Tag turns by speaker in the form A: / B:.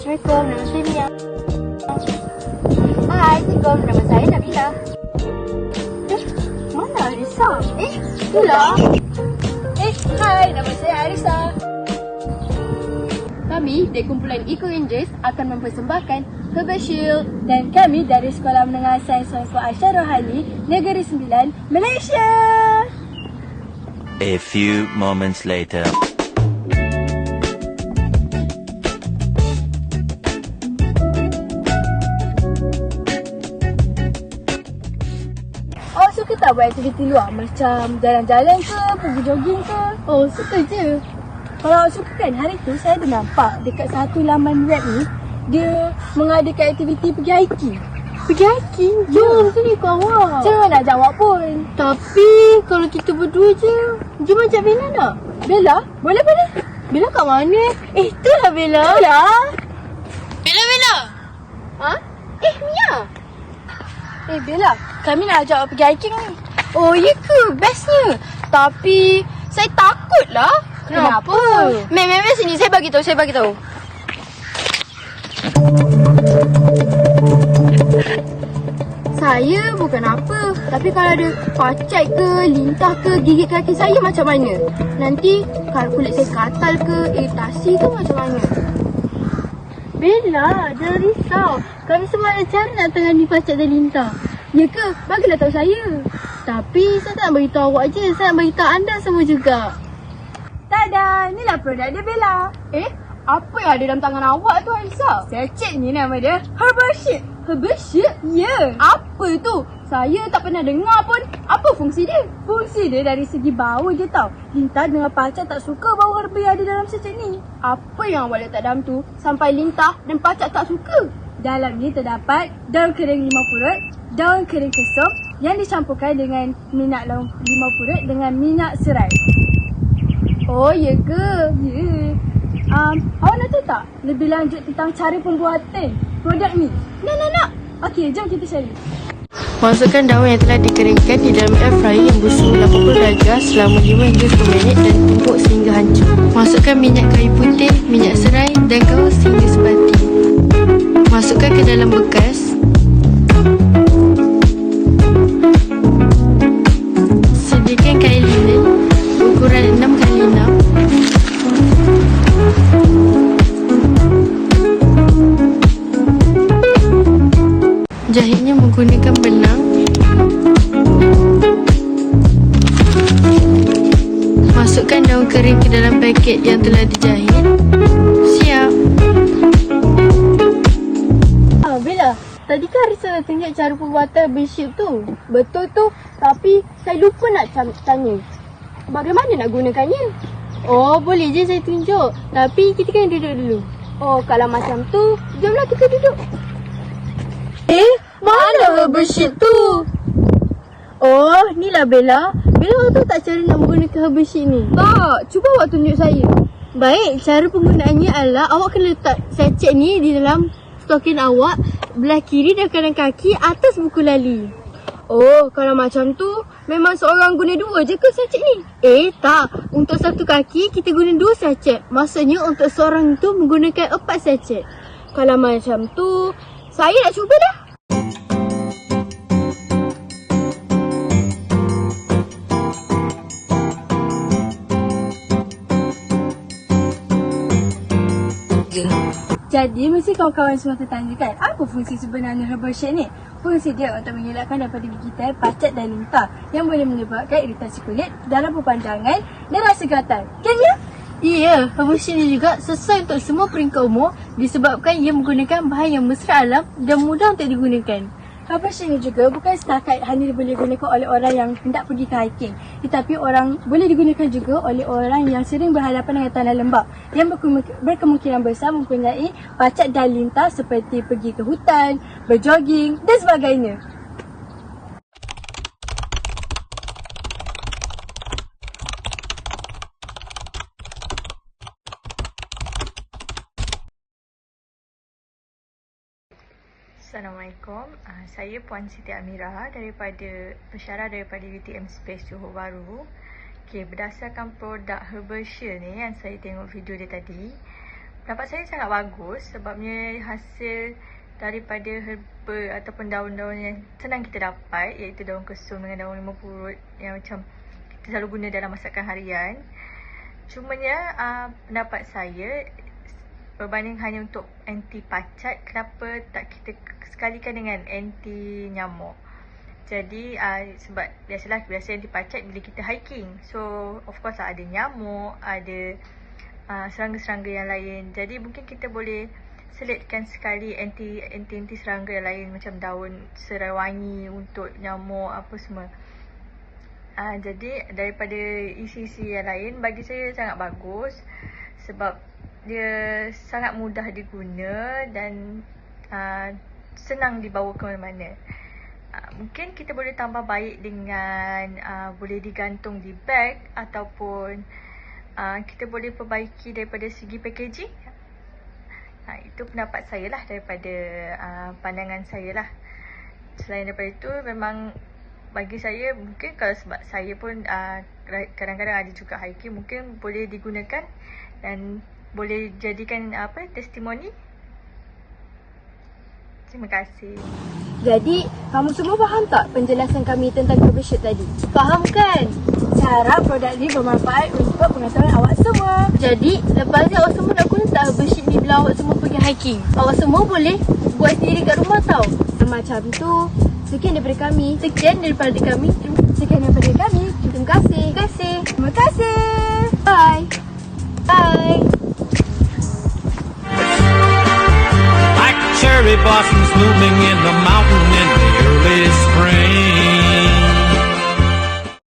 A: Assalamualaikum, nama saya Mia. Hai, Assalamualaikum, nama saya Nabila. Mana Arisa? Itulah. Hai, nama saya Arisa. Kami dari kumpulan Eco Rangers akan mempersembahkan Herbal Shield dan kami dari Sekolah Menengah Sains Wangko Aisyah Rohani, Negeri Sembilan, Malaysia.
B: A few moments later.
A: Oh, suka tak buat aktiviti luar? Macam jalan-jalan ke, pergi jogging ke? Oh, suka je. Kalau suka kan, hari tu saya ada nampak dekat satu laman web ni, dia mengadakan aktiviti pergi hiking. Pergi hiking? Jom sini kau awak. Jangan nak ajak awak pun. Tapi kalau kita berdua je, jom ajak Bella nak? Bella? Boleh. Bella kat mana? Itulah Bella. Bella. Ha? Mia. Bella, kami nak ajak awak pergi hiking ni. Oh, ya ke? Bestnya. Tapi saya takut lah. Kenapa? Meh, sini. Saya bagi tahu. Saya bukan apa. Tapi kalau ada pacat ke, lintah ke, gigit kaki saya macam mana? Nanti kalau kulit saya katal ke, iritasi ke macam mana? Bella, jangan risau. Kami semua ada cara nak tangani pacat dan lintah. Ya ke? Bagilah tahu saya. Tapi saya tak nak beritahu awak je. Saya nak beritahu anda semua juga. Tada! Inilah produk dia Bella. Apa yang ada dalam tangan awak tu Aisyah? Sachet ni nama dia Herbal Shield. Herbal Shield? Ya. Apa tu? Saya tak pernah dengar pun. Apa fungsi dia? Fungsi dia dari segi bau je tau. Lintah dengan pacat tak suka bau herba yang ada dalam sachet ni. Apa yang awak letak dalam tu sampai lintah dan pacat tak suka? Dalam ni terdapat daun kering limau purut, daun kering kesum yang dicampurkan dengan minyak limau purut dengan minyak serai. Oh, ya ke? Ya. Awak nak tahu tak lebih lanjut tentang cara pembuatan produk ni? Nak. Okey, jom kita cari.
C: Masukkan daun yang telah dikeringkan di dalam air fryer yang bersuhu 80 darjah selama 5 hingga 10 minit dan tumbuk sehingga hancur. Masukkan minyak kayu putih, minyak serai dan gaul sehingga sebati. Masukkan ke dalam bekas. Sediakan kain linen ukuran 6x6. Jahitnya menggunakan benang. Masukkan daun kering ke dalam paket yang telah dijahit. Siap.
A: Bella, tadi kan Arisa tunjuk cara pembuatan bedsheet tu. Betul tu, tapi saya lupa nak tanya. Bagaimana nak gunakannya? Oh, boleh je saya tunjuk. Tapi kita kan duduk dulu. Oh, kalau macam tu, jomlah kita duduk. Mana bedsheet tu? Oh, ni lah Bella. Bella awak tahu tak cara nak menggunakan herbal sheet ni? Tak, cuba awak tunjuk saya. Baik, cara penggunaannya adalah awak kena letak sachet ni di dalam stokin awak, belah kiri dan kanan kaki atas buku lali. Oh, kalau macam tu memang seorang guna 2 je ke sachet ni? Tak, untuk satu kaki kita guna 2 sachet. Maksudnya untuk seorang tu menggunakan 4 sachet. Kalau macam tu, saya nak cuba dah. Jadi mesti kawan-kawan semua tertanya kan, apa fungsi sebenarnya herbal shield ni? Fungsi dia untuk mengelakkan daripada gigitan pacat dan lintah yang boleh menyebabkan iritasi kulit, darah berpanjangan dan rasa gatal. Kan ya? Ya, herbal shield ni juga sesuai untuk semua peringkat umur disebabkan ia menggunakan bahan yang mesra alam dan mudah untuk digunakan. Herbal shield ni juga bukan setakat hanya boleh digunakan oleh orang yang hendak pergi ke hiking, tetapi boleh digunakan juga oleh orang yang sering berhadapan dengan tanah lembap yang berkemungkinan besar mempunyai pacat dan lintah seperti pergi ke hutan, berjoging dan sebagainya.
D: Assalamualaikum, saya Puan Siti Amirah pensyarah daripada UTM Space Johor Bahru. Berdasarkan produk Herbal Shield ni yang saya tengok video dia tadi, pendapat saya sangat bagus sebabnya hasil daripada herba ataupun daun-daun yang senang kita dapat, iaitu daun kesum dengan daun limau purut yang macam kita selalu guna dalam masakan harian. Cumanya pendapat saya, berbanding hanya untuk anti pacat, kenapa tak kita sekalikan dengan anti nyamuk. Jadi sebab biasa anti pacat bila kita hiking, so of course ada nyamuk, ada serangga-serangga yang lain. Jadi mungkin kita boleh selitkan sekali anti serangga yang lain, macam daun serai wangi untuk nyamuk apa semua. Jadi daripada isi-isi yang lain, bagi saya sangat bagus sebab dia sangat mudah diguna dan senang dibawa ke mana-mana. Mungkin kita boleh tambah baik dengan boleh digantung di beg, ataupun kita boleh perbaiki daripada segi packaging. Itu pendapat saya lah, daripada pandangan saya lah. Selain daripada itu, memang bagi saya, mungkin kalau sebab saya pun kadang-kadang ada juga hiking, mungkin boleh digunakan dan boleh jadikan testimoni. Terima kasih.
A: Jadi, kamu semua faham tak penjelasan kami tentang cover-sheet tadi? Faham kan? Cara produk ni bermanfaat untuk pengetahuan awak semua. Jadi, lepas ni awak semua nak guna tak cover-sheet ni bila awak semua pergi hiking? Awak semua boleh buat sendiri kat rumah tau. Macam tu. Sekian daripada kami. Sekian daripada kami. Terima kasih. Terima kasih. Bye. Bye.
E: Like cherry blossoms blooming in the mountain in the early spring.